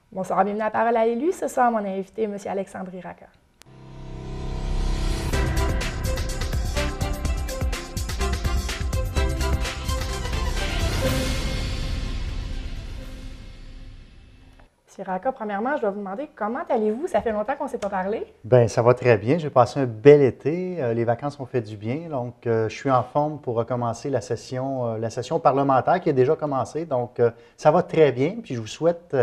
Bonsoir, bienvenue à la Parole à l'élu. Ce soir, mon invité, M. Alexandre Iraca. M. Iraca, premièrement, je dois vous demander comment allez-vous? Ça fait longtemps qu'on ne s'est pas parlé. Bien, ça va très bien. J'ai passé un bel été. Les vacances ont fait du bien. Donc, je suis en forme pour recommencer la session parlementaire qui a déjà commencé. Donc, ça va très bien. Puis, je vous souhaite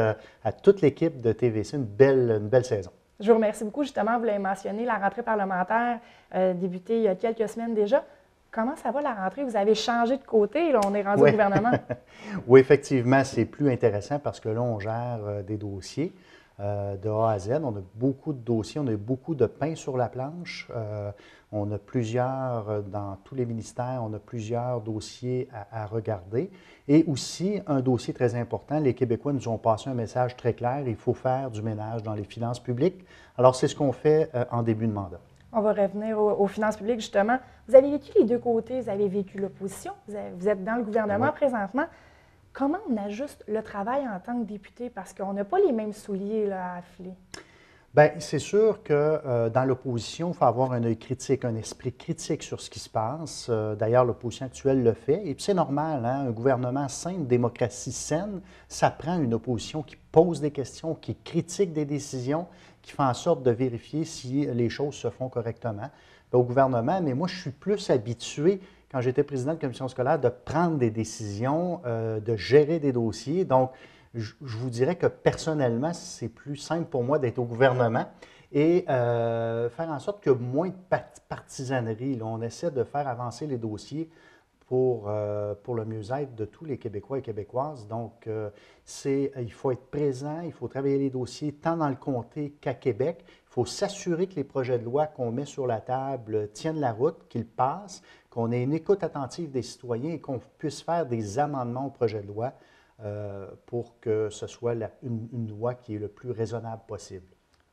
à toute l'équipe de TVC une belle saison. Je vous remercie beaucoup. Justement, vous l'avez mentionné, la rentrée parlementaire débutée il y a quelques semaines déjà. Comment ça va la rentrée? Vous avez changé de côté, là, on est rendu au gouvernement. Oui, effectivement, c'est plus intéressant parce que là, on gère des dossiers de A à Z. On a beaucoup de dossiers, on a beaucoup de pain sur la planche. On a plusieurs, dans tous les ministères, on a plusieurs dossiers à regarder. Et aussi, un dossier très important, les Québécois nous ont passé un message très clair, il faut faire du ménage dans les finances publiques. Alors, c'est ce qu'on fait en début de mandat. On va revenir aux finances publiques, justement. Vous avez vécu les deux côtés. Vous avez vécu l'opposition. Vous êtes dans le gouvernement présentement. Comment on ajuste le travail en tant que député? Parce qu'on n'a pas les mêmes souliers là, à affiler. Bien, c'est sûr que dans l'opposition, il faut avoir un œil critique, un esprit critique sur ce qui se passe. D'ailleurs, l'opposition actuelle le fait. Et puis c'est normal, hein? Un gouvernement sain, une démocratie saine, ça prend une opposition qui pose des questions, qui critique des décisions, qui fait en sorte de vérifier si les choses se font correctement au gouvernement. Mais moi, je suis plus habitué, quand j'étais président de commission scolaire, de prendre des décisions, de gérer des dossiers. Donc, je vous dirais que personnellement, c'est plus simple pour moi d'être au gouvernement et faire en sorte qu'il y ait moins de partisanerie. Là, on essaie de faire avancer les dossiers pour le mieux-être de tous les Québécois et Québécoises. Donc, il faut être présent, il faut travailler les dossiers tant dans le comté qu'à Québec. Il faut s'assurer que les projets de loi qu'on met sur la table tiennent la route, qu'ils passent, qu'on ait une écoute attentive des citoyens et qu'on puisse faire des amendements au projet de loi pour que ce soit une loi qui est le plus raisonnable possible.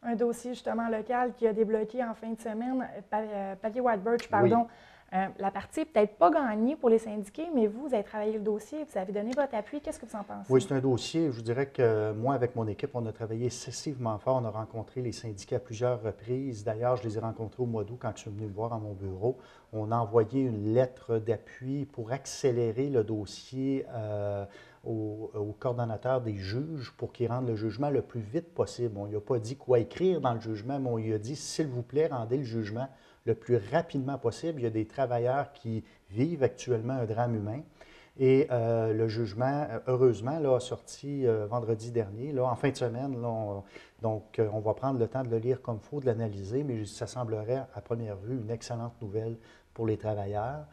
Un dossier justement local qui a débloqué en fin de semaine, Papier White Birch, pardon. Oui. La partie n'est peut-être pas gagnée pour les syndiqués, mais vous avez travaillé le dossier, vous avez donné votre appui. Qu'est-ce que vous en pensez? Oui, c'est un dossier. Je vous dirais que moi, avec mon équipe, on a travaillé excessivement fort. On a rencontré les syndiqués à plusieurs reprises. D'ailleurs, je les ai rencontrés au mois d'août quand je suis venu me voir à mon bureau. On a envoyé une lettre d'appui pour accélérer le dossier au coordonnateur des juges pour qu'il rende le jugement le plus vite possible. On ne lui a pas dit quoi écrire dans le jugement, mais on lui a dit, s'il vous plaît, rendez le jugement le plus rapidement possible. Il y a des travailleurs qui vivent actuellement un drame humain. Et le jugement, heureusement, là, a sorti vendredi dernier, là, en fin de semaine. Là, on va prendre le temps de le lire comme il faut, de l'analyser, mais ça semblerait, à première vue, une excellente nouvelle pour les travailleurs.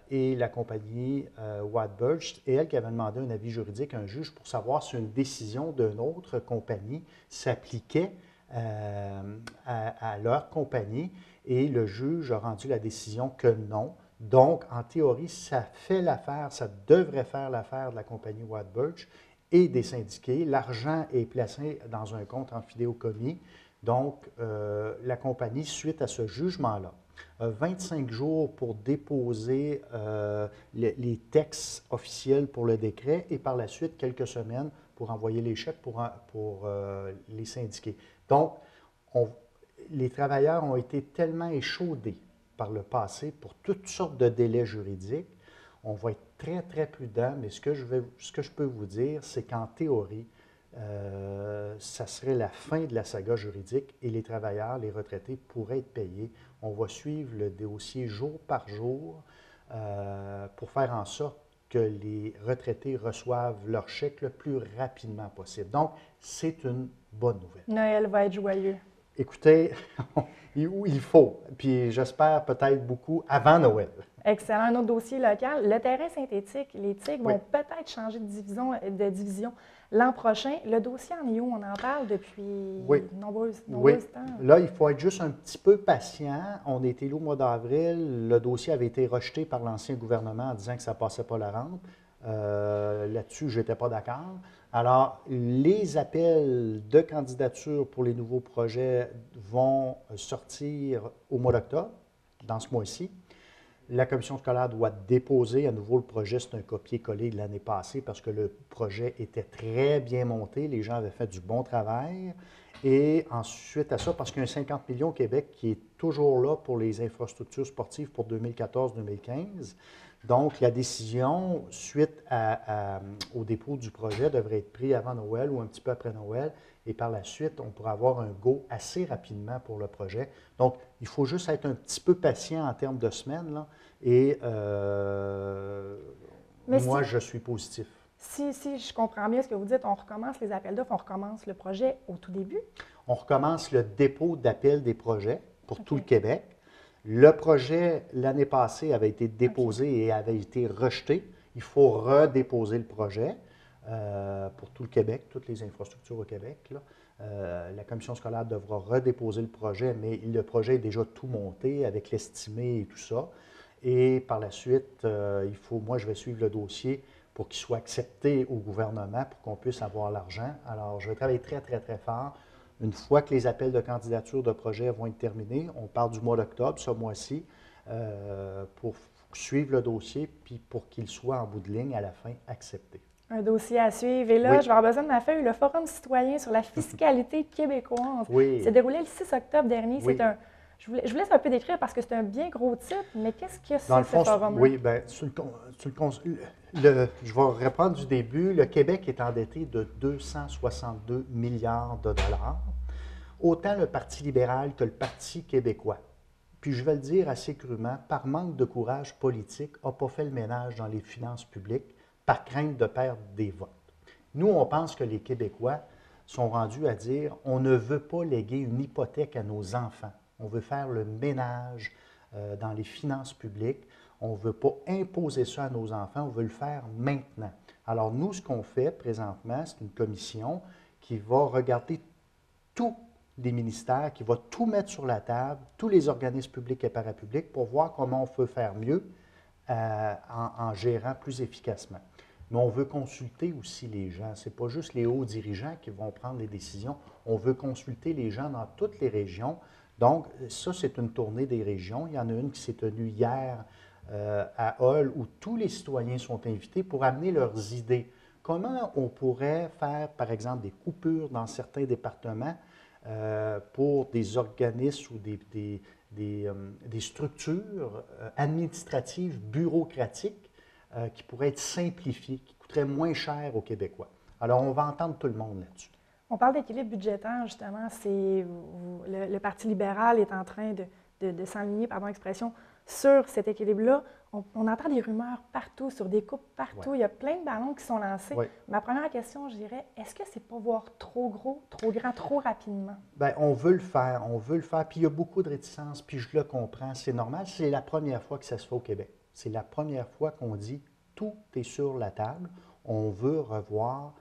Et la compagnie White Birch, et elle qui avait demandé un avis juridique à un juge pour savoir si une décision d'une autre compagnie s'appliquait à leur compagnie. Et le juge a rendu la décision que non. Donc, en théorie, ça fait l'affaire, ça devrait faire l'affaire de la compagnie White Birch et des syndiqués. L'argent est placé dans un compte en fidéocommis. Donc, la compagnie, suite à ce jugement-là, a 25 jours pour déposer les textes officiels pour le décret et par la suite quelques semaines pour envoyer les chèques pour les syndiqués. Donc, les travailleurs ont été tellement échaudés par le passé pour toutes sortes de délais juridiques. On va être très, très prudent, mais ce que je peux vous dire, c'est qu'en théorie, ça serait la fin de la saga juridique et les travailleurs, les retraités pourraient être payés. On va suivre le dossier jour par jour pour faire en sorte que les retraités reçoivent leur chèque le plus rapidement possible. Donc, c'est une bonne nouvelle. Noël va être joyeux. Écoutez, il faut, puis j'espère peut-être beaucoup avant Noël. Excellent. Un autre dossier local, le terrain synthétique, les TIC vont peut-être changer de division l'an prochain. Le dossier en est où? On en parle depuis nombreux temps. Là, il faut être juste un petit peu patient. On était là au mois d'avril. Le dossier avait été rejeté par l'ancien gouvernement en disant que ça ne passait pas la rampe. Là-dessus, je n'étais pas d'accord. Alors, les appels de candidature pour les nouveaux projets vont sortir au mois d'octobre, dans ce mois-ci. La commission scolaire doit déposer à nouveau le projet. C'est un copier-coller de l'année passée parce que le projet était très bien monté. Les gens avaient fait du bon travail. Et ensuite à ça, parce qu'il y a un 50 millions au Québec qui est toujours là pour les infrastructures sportives pour 2014-2015. Donc, la décision, suite au dépôt du projet, devrait être prise avant Noël ou un petit peu après Noël. Et par la suite, on pourra avoir un go assez rapidement pour le projet. Donc, il faut juste être un petit peu patient en termes de semaines, là. Et moi, je suis positif. Si je comprends bien ce que vous dites, on recommence les appels d'offres, on recommence le projet au tout début? On recommence le dépôt d'appel des projets pour tout le Québec. Le projet, l'année passée, avait été déposé et avait été rejeté. Il faut redéposer le projet pour tout le Québec, toutes les infrastructures au Québec, là. La commission scolaire devra redéposer le projet, mais le projet est déjà tout monté avec l'estimé et tout ça. Et par la suite, moi, je vais suivre le dossier pour qu'il soit accepté au gouvernement pour qu'on puisse avoir l'argent. Alors, je vais travailler très, très, très fort. Une fois que les appels de candidature de projet vont être terminés, on parle du mois d'octobre, ce mois-ci, pour suivre le dossier, puis pour qu'il soit en bout de ligne à la fin accepté. Un dossier à suivre. Et là, Oui. je vais avoir besoin de ma feuille. Le Forum citoyen sur la fiscalité québécoise Oui. s'est déroulé le 6 octobre dernier. Oui. Je vous laisse un peu décrire parce que c'est un bien gros titre, mais qu'est-ce que c'est, Dans le ce fond, forum-là? oui, bien, je vais reprendre du début. Le Québec est endetté de 262 milliards de dollars. Autant le Parti libéral que le Parti québécois, puis je vais le dire assez crûment, par manque de courage politique, n'a pas fait le ménage dans les finances publiques par crainte de perdre des votes. Nous, on pense que les Québécois sont rendus à dire on ne veut pas léguer une hypothèque à nos enfants. On veut faire le ménage dans les finances publiques. On ne veut pas imposer ça à nos enfants, on veut le faire maintenant. Alors nous, ce qu'on fait présentement, c'est une commission qui va regarder tous les ministères, qui va tout mettre sur la table, tous les organismes publics et parapublics, pour voir comment on peut faire mieux en gérant plus efficacement. Mais on veut consulter aussi les gens. Ce n'est pas juste les hauts dirigeants qui vont prendre les décisions. On veut consulter les gens dans toutes les régions. Donc, ça, c'est une tournée des régions. Il y en a une qui s'est tenue hier à Hull, où tous les citoyens sont invités pour amener leurs idées. Comment on pourrait faire, par exemple, des coupures dans certains départements pour des organismes ou des structures administratives, bureaucratiques qui pourraient être simplifiées, qui coûteraient moins cher aux Québécois. Alors, on va entendre tout le monde là-dessus. On parle d'équilibre budgétaire, justement. Le Parti libéral est en train de s'enligner, pardon l'expression, sur cet équilibre-là. On entend des rumeurs partout, sur des coupes partout. Ouais. Il y a plein de ballons qui sont lancés. Ouais. Ma première question, je dirais, est-ce que c'est pas voir trop gros, trop grand, trop rapidement? Bien, on veut le faire, puis il y a beaucoup de réticences, puis je le comprends, c'est normal, c'est la première fois que ça se fait au Québec. C'est la première fois qu'on dit tout est sur la table, on veut revoir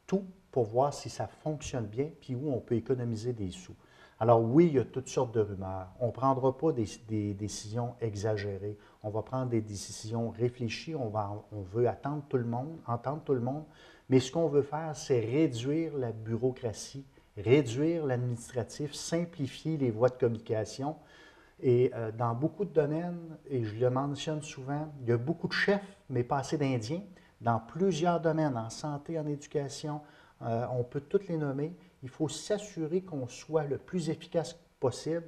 tout pour voir si ça fonctionne bien, puis où on peut économiser des sous. Alors oui, il y a toutes sortes de rumeurs. On ne prendra pas des décisions exagérées. On va prendre des décisions réfléchies. On veut entendre tout le monde. Mais ce qu'on veut faire, c'est réduire la bureaucratie, réduire l'administratif, simplifier les voies de communication. Et dans beaucoup de domaines, et je le mentionne souvent, il y a beaucoup de chefs, mais pas assez d'Indiens. Dans plusieurs domaines, en santé, en éducation, on peut toutes les nommer. Il faut s'assurer qu'on soit le plus efficace possible,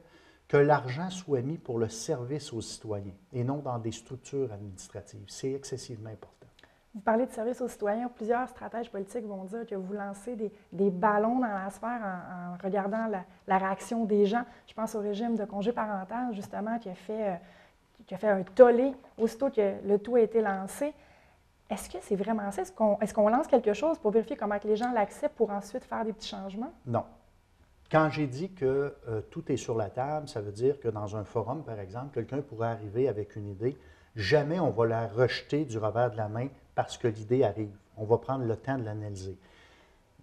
que l'argent soit mis pour le service aux citoyens et non dans des structures administratives. C'est excessivement important. Vous parlez de service aux citoyens. Plusieurs stratèges politiques vont dire que vous lancez des ballons dans la sphère en regardant la réaction des gens. Je pense au régime de congé parental, justement, qui a fait un tollé aussitôt que le tout a été lancé. Est-ce que c'est vraiment ça? Est-ce qu'on lance quelque chose pour vérifier comment que les gens l'acceptent pour ensuite faire des petits changements? Non. Quand j'ai dit que tout est sur la table, ça veut dire que dans un forum, par exemple, quelqu'un pourrait arriver avec une idée. Jamais on va la rejeter du revers de la main parce que l'idée arrive. On va prendre le temps de l'analyser.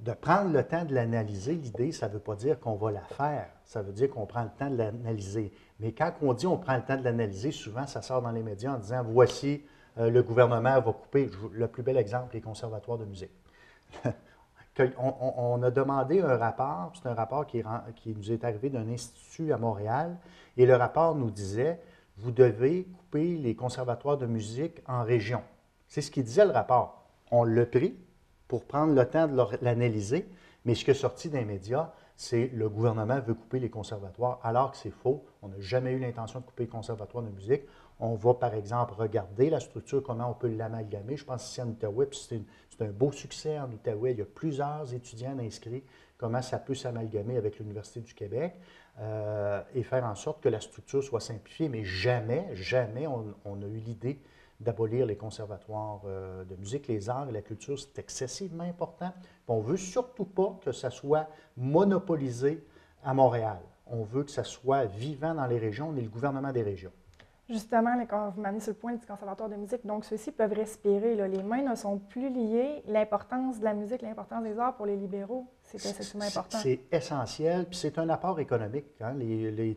De prendre le temps de l'analyser, l'idée, ça ne veut pas dire qu'on va la faire. Ça veut dire qu'on prend le temps de l'analyser. Mais quand on dit on prend le temps de l'analyser, souvent, ça sort dans les médias en disant « voici, le gouvernement va couper ». Le plus bel exemple, les conservatoires de musique. On a demandé un rapport, c'est un rapport qui nous est arrivé d'un institut à Montréal, et le rapport nous disait vous devez couper les conservatoires de musique en région. C'est ce qu'il disait le rapport. On l'a pris pour prendre le temps de l'analyser, mais ce qui est sorti des médias, c'est le gouvernement veut couper les conservatoires, alors que c'est faux. On n'a jamais eu l'intention de couper les conservatoires de musique. On va, par exemple, regarder la structure, comment on peut l'amalgamer. Je pense ici en Outaouais, puis c'est un beau succès en Outaouais. Il y a plusieurs étudiants inscrits, comment ça peut s'amalgamer avec l'Université du Québec et faire en sorte que la structure soit simplifiée. Mais jamais, jamais on a eu l'idée d'abolir les conservatoires de musique. Les arts et la culture, c'est excessivement important. Puis on ne veut surtout pas que ça soit monopolisé à Montréal. On veut que ça soit vivant dans les régions. On est le gouvernement des régions. Justement, quand vous m'amenez sur le point du conservatoire de musique, donc ceux-ci peuvent respirer. Là. Les mains ne sont plus liées. L'importance de la musique, l'importance des arts pour les libéraux, c'est excessivement important. C'est essentiel, puis c'est un apport économique. Hein?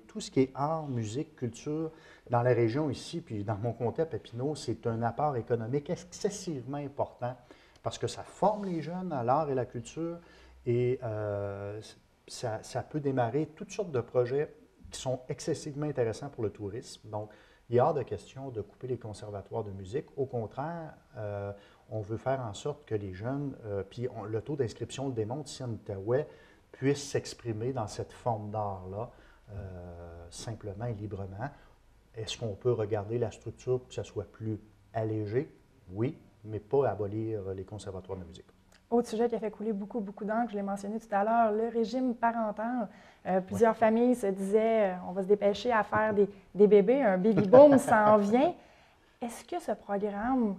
Tout ce qui est art, musique, culture, dans la région ici, puis dans mon comté à Papineau, c'est un apport économique excessivement important parce que ça forme les jeunes à l'art et la culture et ça peut démarrer toutes sortes de projets qui sont excessivement intéressants pour le tourisme. Donc, il est hors de question de couper les conservatoires de musique. Au contraire, on veut faire en sorte que les jeunes, puis le taux d'inscription le démontre ici en Outaouais, puissent s'exprimer dans cette forme d'art-là, simplement et librement. Est-ce qu'on peut regarder la structure pour que ça soit plus allégé? Oui, mais pas abolir les conservatoires de musique. Autre sujet qui a fait couler beaucoup d'encre, je l'ai mentionné tout à l'heure, le régime parental. Plusieurs familles se disaient on va se dépêcher à faire des bébés, un baby-boom s'en vient. Est-ce que ce programme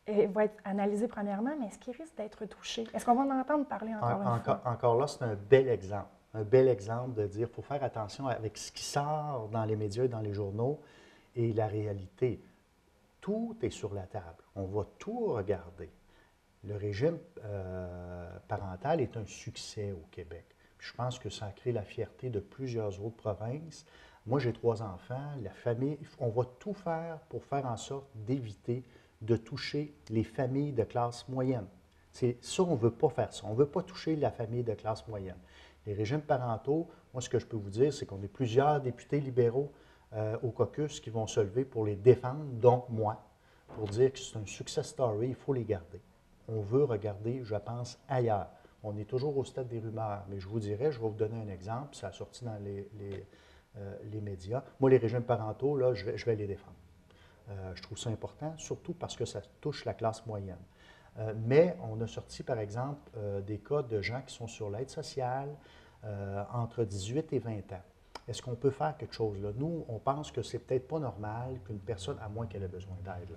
va être analysé premièrement, mais est-ce qu'il risque d'être touché? Est-ce qu'on va en entendre parler encore une fois? Encore là, c'est un bel exemple. Un bel exemple de dire qu'il faut faire attention avec ce qui sort dans les médias et dans les journaux et la réalité. Tout est sur la table. On va tout regarder. Le régime parental est un succès au Québec. Puis je pense que ça a créé la fierté de plusieurs autres provinces. Moi, j'ai 3 enfants. La famille, on va tout faire pour faire en sorte d'éviter de toucher les familles de classe moyenne. C'est ça, on ne veut pas faire ça. On ne veut pas toucher la famille de classe moyenne. Les régimes parentaux, moi, ce que je peux vous dire, c'est qu'on est plusieurs députés libéraux au caucus qui vont se lever pour les défendre, dont moi, pour dire que c'est un success story, il faut les garder. On veut regarder, je pense, ailleurs. On est toujours au stade des rumeurs, mais je vous dirais, je vais vous donner un exemple, ça a sorti dans les médias. Moi, les régimes parentaux, là, je vais les défendre. Je trouve ça important, surtout parce que ça touche la classe moyenne. Mais on a sorti, par exemple, des cas de gens qui sont sur l'aide sociale entre 18 et 20 ans. Est-ce qu'on peut faire quelque chose là? Nous, on pense que c'est peut-être pas normal qu'une personne, à moins qu'elle ait besoin d'aide,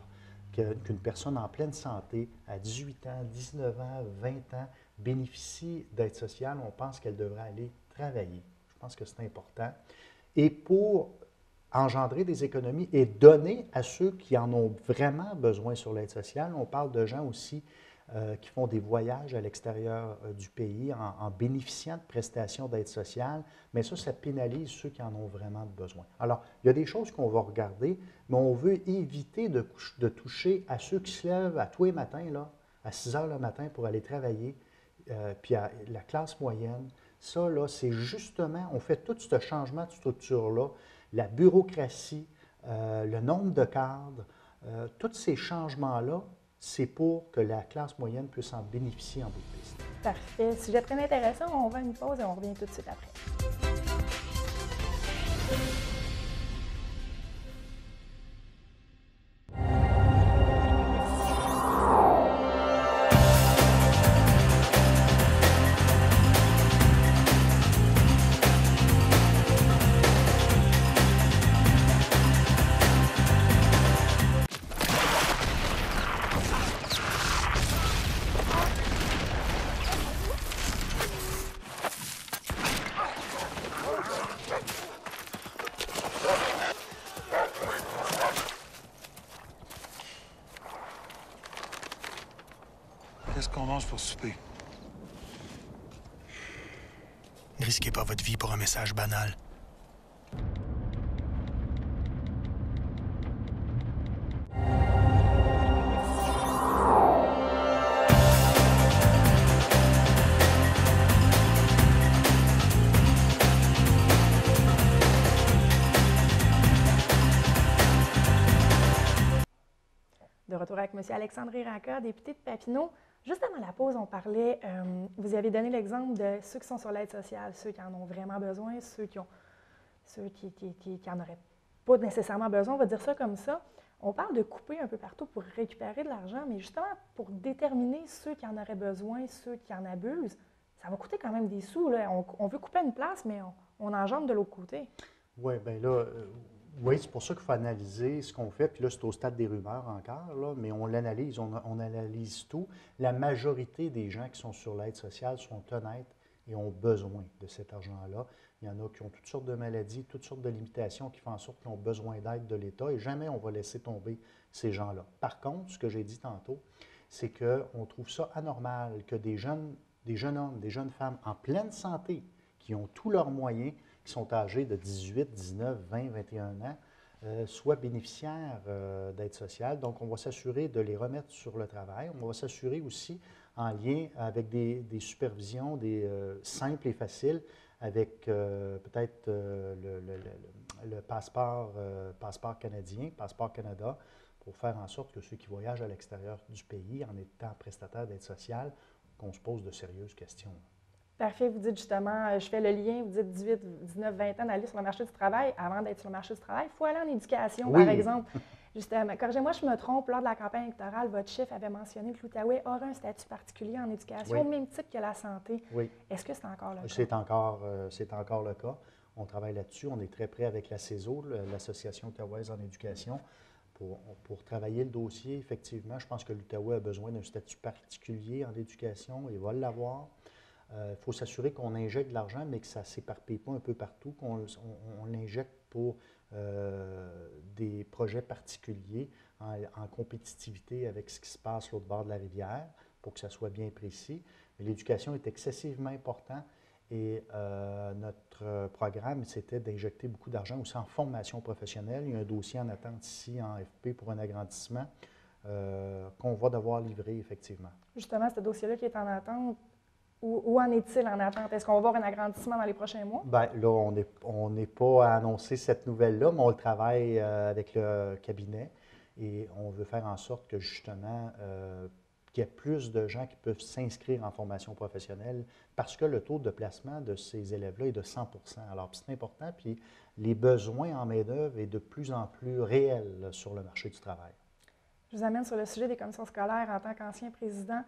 qu'une personne en pleine santé, à 18 ans, 19 ans, 20 ans, bénéficie d'aide sociale, on pense qu'elle devrait aller travailler. Je pense que c'est important. Et pour engendrer des économies et donner à ceux qui en ont vraiment besoin sur l'aide sociale, on parle de gens aussi qui font des voyages à l'extérieur du pays en bénéficiant de prestations d'aide sociale, mais ça pénalise ceux qui en ont vraiment besoin. Alors, il y a des choses qu'on va regarder, mais on veut éviter de toucher à ceux qui se lèvent à tous les matins, là, à 6 heures le matin pour aller travailler, puis à la classe moyenne. Ça, là, c'est justement, on fait tout ce changement de structure-là, la bureaucratie, le nombre de cadres, tous ces changements-là, c'est pour que la classe moyenne puisse en bénéficier en bout de piste. Parfait. Sujet très intéressant. On va à une pause et on revient tout de suite après. Qu'est-ce qu'on mange pour souper? Ne risquez pas votre vie pour un message banal. avec M. Alexandre Racca, député de Papineau. Juste avant la pause, on parlait, vous avez donné l'exemple de ceux qui sont sur l'aide sociale, ceux qui en ont vraiment besoin, ceux qui en auraient pas nécessairement besoin, on va dire ça comme ça. On parle de couper un peu partout pour récupérer de l'argent, mais justement pour déterminer ceux qui en auraient besoin, ceux qui en abusent, ça va coûter quand même des sous. Là. On veut couper une place, mais on engendre de l'autre côté. Oui, bien là, oui, c'est pour ça qu'il faut analyser ce qu'on fait. Puis là, c'est au stade des rumeurs encore, là, mais on l'analyse, on analyse tout. La majorité des gens qui sont sur l'aide sociale sont honnêtes et ont besoin de cet argent-là. Il y en a qui ont toutes sortes de maladies, toutes sortes de limitations qui font en sorte qu'ils ont besoin d'aide de l'État et jamais on va laisser tomber ces gens-là. Par contre, ce que j'ai dit tantôt, c'est qu'on trouve ça anormal que des jeunes hommes, des jeunes femmes en pleine santé, qui ont tous leurs moyens, qui sont âgés de 18, 19, 20, 21 ans, soient bénéficiaires d'aide sociale. Donc, on va s'assurer de les remettre sur le travail. On va s'assurer aussi, en lien avec des supervisions simples et faciles, avec peut-être le passeport canadien, passeport Canada, pour faire en sorte que ceux qui voyagent à l'extérieur du pays, en étant prestataires d'aide sociale, qu'on se pose de sérieuses questions. Parfait, vous dites justement, je fais le lien, vous dites 18, 19, 20 ans d'aller sur le marché du travail. Avant d'être sur le marché du travail, il faut aller en éducation, Oui. par exemple. Justement, corrigez-moi, je me trompe, lors de la campagne électorale, votre chef avait mentionné que l'Outaouais aurait un statut particulier en éducation, au même type que la santé. Oui. Est-ce que c'est encore le cas? C'est encore le cas. On travaille là-dessus. On est très près avec la CESO, l'Association outaouaise en éducation, pour travailler le dossier. Effectivement, je pense que l'Outaouais a besoin d'un statut particulier en éducation et va l'avoir. Il faut s'assurer qu'on injecte de l'argent, mais que ça ne s'éparpille pas un peu partout, qu'on l'injecte pour des projets particuliers en compétitivité avec ce qui se passe l'autre bord de la rivière, pour que ça soit bien précis. Mais l'éducation est excessivement importante et notre programme, c'était d'injecter beaucoup d'argent aussi en formation professionnelle. Il y a un dossier en attente ici en FP pour un agrandissement qu'on va devoir livrer effectivement. Justement, ce dossier-là qui est en attente, où en est-il en attente? Est-ce qu'on va voir un agrandissement dans les prochains mois? Bien, là, on n'est pas à annoncer cette nouvelle-là, mais on le travaille avec le cabinet et on veut faire en sorte que, justement, qu'il y ait plus de gens qui peuvent s'inscrire en formation professionnelle parce que le taux de placement de ces élèves-là est de 100 %. Alors, c'est important, puis les besoins en main-d'œuvre est de plus en plus réel là, sur le marché du travail. Je vous amène sur le sujet des commissions scolaires en tant qu'ancien président.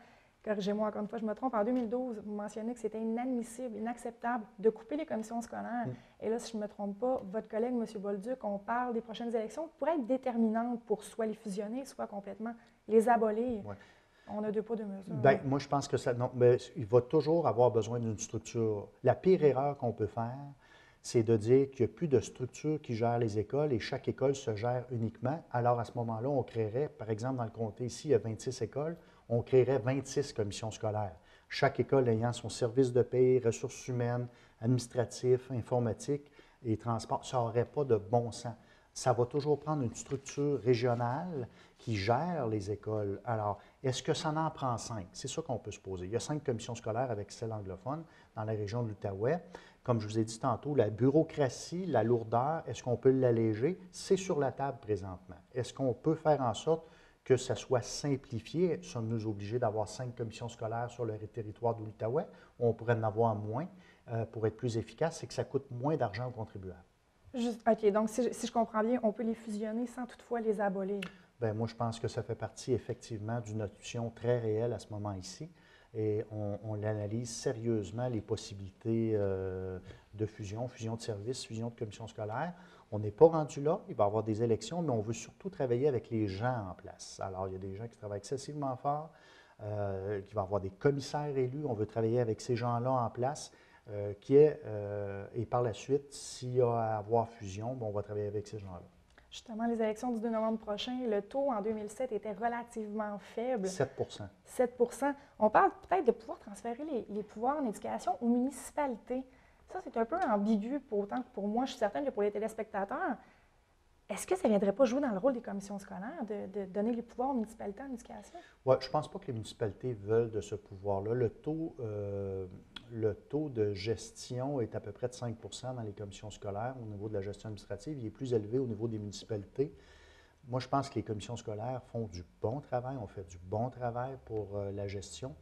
Corrigez-moi encore une fois, je me trompe. En 2012, vous mentionnez que c'était inadmissible, inacceptable de couper les commissions scolaires. Et là, si je ne me trompe pas, votre collègue, M. Bolduc, on parle des prochaines élections qui pourraient être déterminantes pour soit les fusionner, soit complètement les abolir. Ouais. On a deux poids, deux mesures. Bien, moi, je pense que ça. Non, mais il va toujours avoir besoin d'une structure. La pire erreur qu'on peut faire, c'est de dire qu'il n'y a plus de structure qui gère les écoles et chaque école se gère uniquement. Alors, à ce moment-là, on créerait, par exemple, dans le comté ici, il y a 26 écoles, on créerait 26 commissions scolaires. Chaque école ayant son service de paie, ressources humaines, administratif, informatique et transport. Ça n'aurait pas de bon sens. Ça va toujours prendre une structure régionale qui gère les écoles. Alors, est-ce que ça en prend 5? C'est ça qu'on peut se poser. Il y a 5 commissions scolaires avec celle anglophone dans la région de l'Outaouais. Comme je vous ai dit tantôt, la bureaucratie, la lourdeur, est-ce qu'on peut l'alléger? C'est sur la table présentement. Est-ce qu'on peut faire en sorte que ça soit simplifié? Sommes-nous obligés d'avoir 5 commissions scolaires sur le territoire de l'Outaouais? On pourrait en avoir moins pour être plus efficace, c'est que ça coûte moins d'argent aux contribuables. OK, donc si je comprends bien, on peut les fusionner sans toutefois les abolir. Bien, moi, je pense que ça fait partie effectivement d'une option très réelle à ce moment ici. Et on analyse sérieusement les possibilités de fusion de services, fusion de commissions scolaires. On n'est pas rendu là, il va y avoir des élections, mais on veut surtout travailler avec les gens en place. Alors, il y a des gens qui travaillent excessivement fort, qu'il va y avoir des commissaires élus, on veut travailler avec ces gens-là en place. Et par la suite, s'il y a à avoir fusion, on va travailler avec ces gens-là. Justement, les élections du 2 novembre prochain, le taux en 2007 était relativement faible. 7 7 On parle peut-être de pouvoir transférer les pouvoirs en éducation aux municipalités. Ça, c'est un peu ambigu, autant que pour moi, je suis certaine que pour les téléspectateurs. Est-ce que ça ne viendrait pas jouer dans le rôle des commissions scolaires de donner les pouvoirs aux municipalités en éducation? Oui, je ne pense pas que les municipalités veulent de ce pouvoir-là. Le taux de gestion est à peu près de 5 dans les commissions scolaires au niveau de la gestion administrative. Il est plus élevé au niveau des municipalités. Moi, je pense que les commissions scolaires font du bon travail, on fait du bon travail pour la gestion.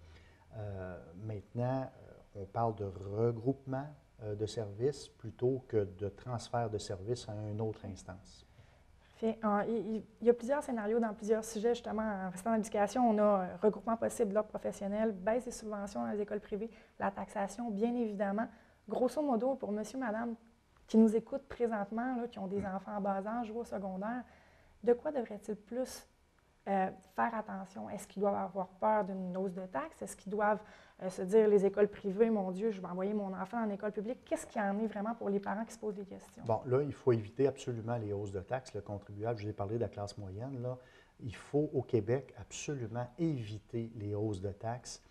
Maintenant, on parle de regroupement de services plutôt que de transfert de services à une autre instance. Il y a plusieurs scénarios dans plusieurs sujets, justement, en restant dans l'éducation. On a regroupement possible de l'ordre professionnel, baisse des subventions dans les écoles privées, la taxation, bien évidemment. Grosso modo, pour monsieur, madame qui nous écoutent présentement, là, qui ont des enfants en bas âge ou au secondaire, de quoi devraient-ils plus faire attention? Est-ce qu'ils doivent avoir peur d'une hausse de taxes? Est-ce qu'ils doivent se dire, les écoles privées, mon Dieu, je vais envoyer mon enfant en école publique? Qu'est-ce qu'il y en est vraiment pour les parents qui se posent des questions? Bon, là, il faut éviter absolument les hausses de taxes. Le contribuable, je vous ai parlé de la classe moyenne, là. Il faut, au Québec, absolument éviter les hausses de taxes,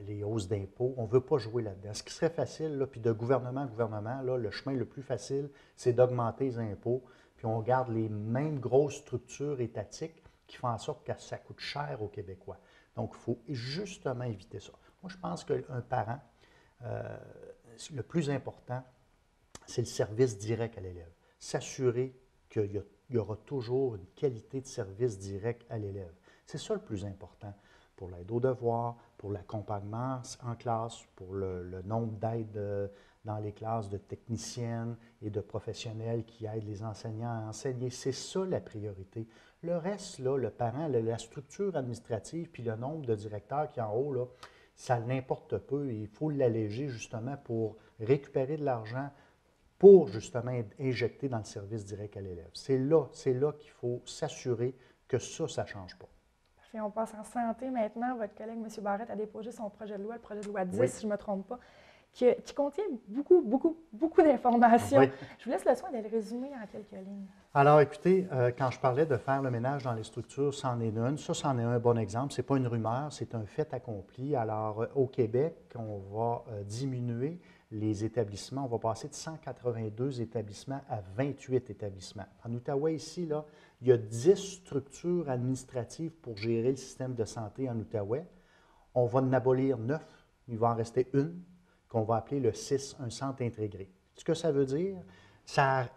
les hausses d'impôts. On ne veut pas jouer là-dedans. Ce qui serait facile, là, puis de gouvernement à gouvernement, là, le chemin le plus facile, c'est d'augmenter les impôts, puis on garde les mêmes grosses structures étatiques qui font en sorte que ça coûte cher aux Québécois. Donc, il faut justement éviter ça. Moi, je pense qu'un parent, le plus important, c'est le service direct à l'élève. S'assurer qu'il y aura toujours une qualité de service direct à l'élève. C'est ça le plus important pour l'aide aux devoirs, pour l'accompagnement en classe, pour le nombre d'aides dans les classes de techniciennes et de professionnels qui aident les enseignants à enseigner. C'est ça la priorité. Le reste, là, le parent, la structure administrative, puis le nombre de directeurs qui est en haut, là, ça n'importe peu. Il faut l'alléger justement pour récupérer de l'argent pour justement injecter dans le service direct à l'élève. C'est là qu'il faut s'assurer que ça ne change pas. Parfait, on passe en santé maintenant. Votre collègue, M. Barrette, a déposé son projet de loi, le projet de loi 10, Oui. si je ne me trompe pas, qui contient beaucoup d'informations. Oui. Je vous laisse le soin de le résumer en quelques lignes. Alors, écoutez, quand je parlais de faire le ménage dans les structures, c'en est une. Ça, c'en est un bon exemple. Ce n'est pas une rumeur, c'est un fait accompli. Alors, au Québec, on va diminuer les établissements. On va passer de 182 établissements à 28 établissements. En Outaouais, ici, là, il y a 10 structures administratives pour gérer le système de santé en Outaouais. On va en abolir 9. Il va en rester une, qu'on va appeler le 6, un centre intégré. Ce que ça veut dire,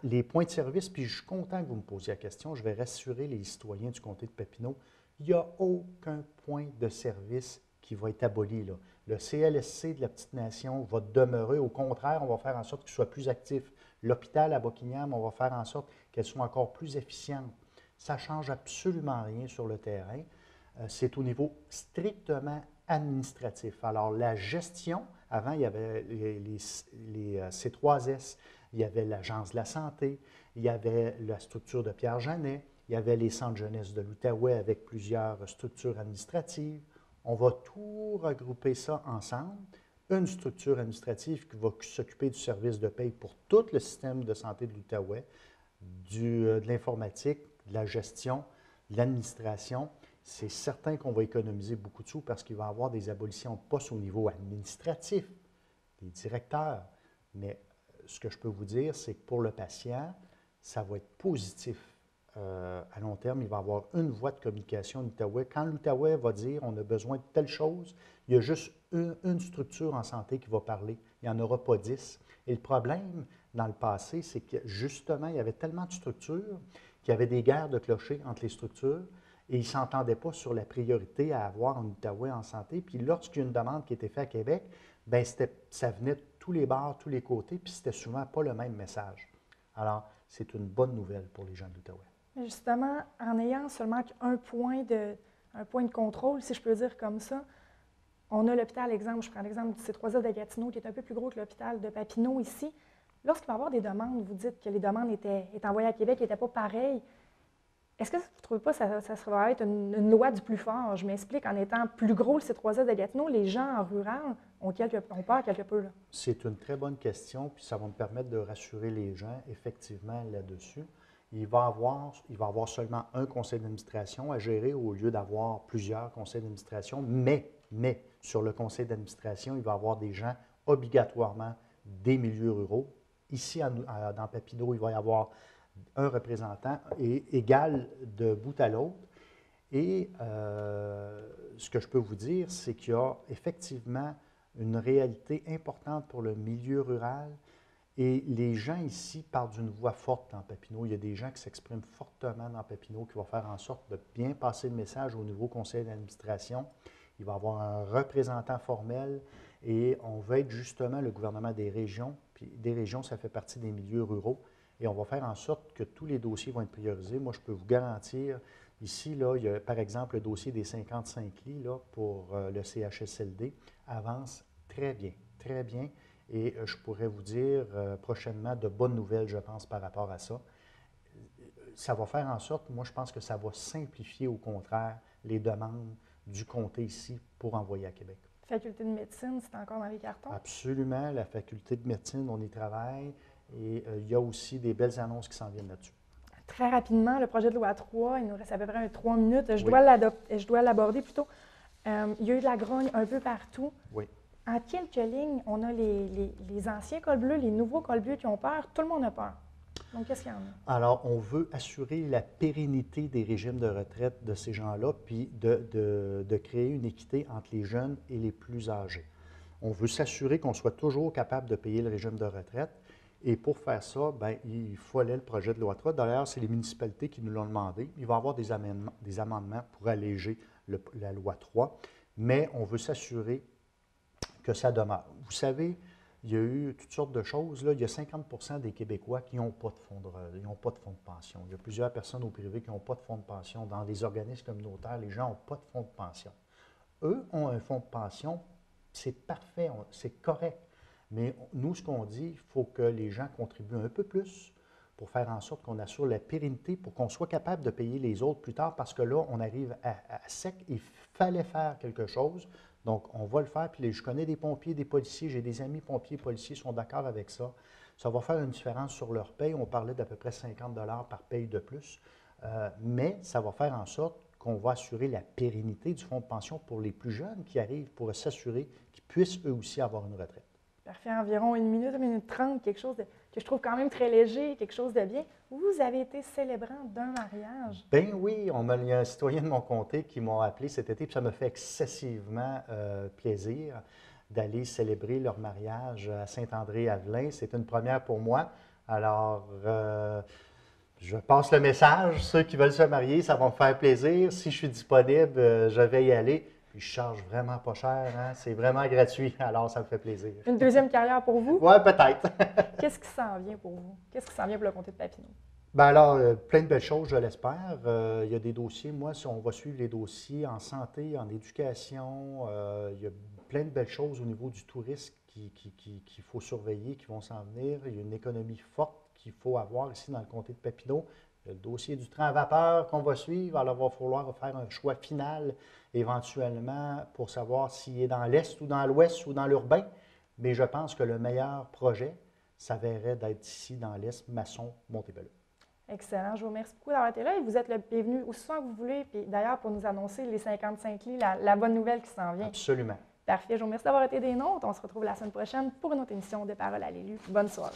les points de service, puis je suis content que vous me posiez la question, je vais rassurer les citoyens du comté de Papineau, il n'y a aucun point de service qui va être aboli, là. Le CLSC de la Petite-Nation va demeurer. Au contraire, on va faire en sorte qu'il soit plus actif. L'hôpital à Buckingham, on va faire en sorte qu'elle soit encore plus efficiente. Ça ne change absolument rien sur le terrain. C'est au niveau strictement administratif. Alors, la gestion, avant, il y avait les C3S, il y avait l'Agence de la santé, il y avait la structure de Pierre Janet, il y avait les centres jeunesse de l'Outaouais avec plusieurs structures administratives. On va tout regrouper ça ensemble. Une structure administrative qui va s'occuper du service de paie pour tout le système de santé de l'Outaouais, de l'informatique, de la gestion, de l'administration. C'est certain qu'on va économiser beaucoup de sous parce qu'il va y avoir des abolitions de postes au niveau administratif, des directeurs. Mais ce que je peux vous dire, c'est que pour le patient, ça va être positif. À long terme, il va y avoir une voie de communication en Outaouais. Quand l'Outaouais va dire on a besoin de telle chose, il y a juste une structure en santé qui va parler. Il n'y en aura pas 10. Et le problème dans le passé, c'est que justement, il y avait tellement de structures qu'il y avait des guerres de clochers entre les structures et ils ne s'entendaient pas sur la priorité à avoir en Outaouais en santé. Puis lorsqu'il y a une demande qui était faite à Québec, bien, ça venait de tous les bords, tous les côtés, puis c'était souvent pas le même message. Alors, c'est une bonne nouvelle pour les gens de l'Outaouais. Justement, en ayant seulement un point de contrôle, si je peux dire comme ça, on a l'hôpital, je prends l'exemple du C3S de Gatineau, qui est un peu plus gros que l'hôpital de Papineau ici. Lorsqu'il va y avoir des demandes, vous dites que les demandes étaient envoyées à Québec, n'étaient pas pareilles. Est-ce que vous ne trouvez pas que ça va être une loi du plus fort? Je m'explique, en étant plus gros le C3S de Gatineau, les gens en rural ont peur quelque peu. C'est une très bonne question, puis ça va me permettre de rassurer les gens effectivement là-dessus. Il va y avoir seulement un conseil d'administration à gérer au lieu d'avoir plusieurs conseils d'administration, mais sur le conseil d'administration, il va y avoir des gens obligatoirement des milieux ruraux. Ici, dans Papineau, il va y avoir un représentant égal de bout à l'autre. Et ce que je peux vous dire, c'est qu'il y a effectivement une réalité importante pour le milieu rural Et les gens ici parlent d'une voix forte dans Papineau. Il y a des gens qui s'expriment fortement dans Papineau, qui vont faire en sorte de bien passer le message au nouveau conseil d'administration. Il va y avoir un représentant formel et on va être justement le gouvernement des régions. Puis des régions, ça fait partie des milieux ruraux. Et on va faire en sorte que tous les dossiers vont être priorisés. Moi, je peux vous garantir, ici, là, il y a par exemple le dossier des 55 lits là, pour le CHSLD avance très bien, très bien. Et je pourrais vous dire prochainement de bonnes nouvelles, je pense, par rapport à ça. Ça va faire en sorte, moi, je pense que ça va simplifier, au contraire, les demandes du comté ici pour envoyer à Québec. Faculté de médecine, c'est encore dans les cartons? Absolument. La faculté de médecine, on y travaille. Et il y a aussi des belles annonces qui s'en viennent là-dessus. Très rapidement, le projet de loi 3, il nous reste à peu près 3 minutes. Je Oui. dois l'aborder plutôt. Il y a eu de la grogne un peu partout. Oui. En quelques lignes, on a les anciens cols bleus, les nouveaux cols bleus qui ont peur. Tout le monde a peur. Donc, qu'est-ce qu'il y en a? Alors, on veut assurer la pérennité des régimes de retraite de ces gens-là, puis de créer une équité entre les jeunes et les plus âgés. On veut s'assurer qu'on soit toujours capable de payer le régime de retraite. Et pour faire ça, bien, il fallait le projet de loi 3. D'ailleurs, c'est les municipalités qui nous l'ont demandé. Il va y avoir des amendements pour alléger la loi 3, mais on veut s'assurer que ça demeure. Vous savez, il y a eu toutes sortes de choses. Là. Il y a 50 des Québécois qui n'ont pas de fonds de pension. Il y a plusieurs personnes au privé qui n'ont pas de fonds de pension. Dans les organismes communautaires, les gens n'ont pas de fonds de pension. Eux ont un fonds de pension, c'est parfait, c'est correct. Mais nous, ce qu'on dit, il faut que les gens contribuent un peu plus pour faire en sorte qu'on assure la pérennité, pour qu'on soit capable de payer les autres plus tard, parce que là, on arrive à sec. Il fallait faire quelque chose. Donc, on va le faire. Puis je connais des pompiers, des policiers, j'ai des amis pompiers et policiers qui sont d'accord avec ça. Ça va faire une différence sur leur paye. On parlait d'à peu près 50 $ par paye de plus. Mais ça va faire en sorte qu'on va assurer la pérennité du fonds de pension pour les plus jeunes qui arrivent pour s'assurer qu'ils puissent eux aussi avoir une retraite. Parfait, environ 1 minute 30, quelque chose que je trouve quand même très léger, quelque chose de bien. Vous avez été célébrant d'un mariage. Ben oui, il y a un citoyen de mon comté qui m'a appelé cet été, puis ça me fait excessivement plaisir d'aller célébrer leur mariage à Saint-André-Avelin. C'est une première pour moi. Alors, je passe le message. Ceux qui veulent se marier, ça va me faire plaisir. Si je suis disponible, je vais y aller. Puis je charge vraiment pas cher, hein? C'est vraiment gratuit, alors ça me fait plaisir. Une deuxième carrière pour vous? Oui, peut-être. Qu'est-ce qui s'en vient pour vous? Qu'est-ce qui s'en vient pour le comté de Papineau? Bien alors, plein de belles choses, je l'espère. Il y a des dossiers, moi, si on va suivre les dossiers en santé, en éducation, il y a plein de belles choses au niveau du tourisme qu'il faut surveiller, qui vont s'en venir. Il y a une économie forte qu'il faut avoir ici dans le comté de Papineau. Il y a le dossier du train à vapeur qu'on va suivre. Alors, il va falloir faire un choix final éventuellement pour savoir s'il est dans l'Est ou dans l'Ouest ou dans l'urbain. Mais je pense que le meilleur projet s'avérait d'être ici dans l'Est, Masson-Montébello. Excellent. Je vous remercie beaucoup d'avoir été là et vous êtes le bienvenu aussi souvent que vous voulez. Puis d'ailleurs, pour nous annoncer les 55 lits, la bonne nouvelle qui s'en vient. Absolument. Parfait. Je vous remercie d'avoir été des nôtres. On se retrouve la semaine prochaine pour une autre émission de Paroles à l'élu. Bonne soirée.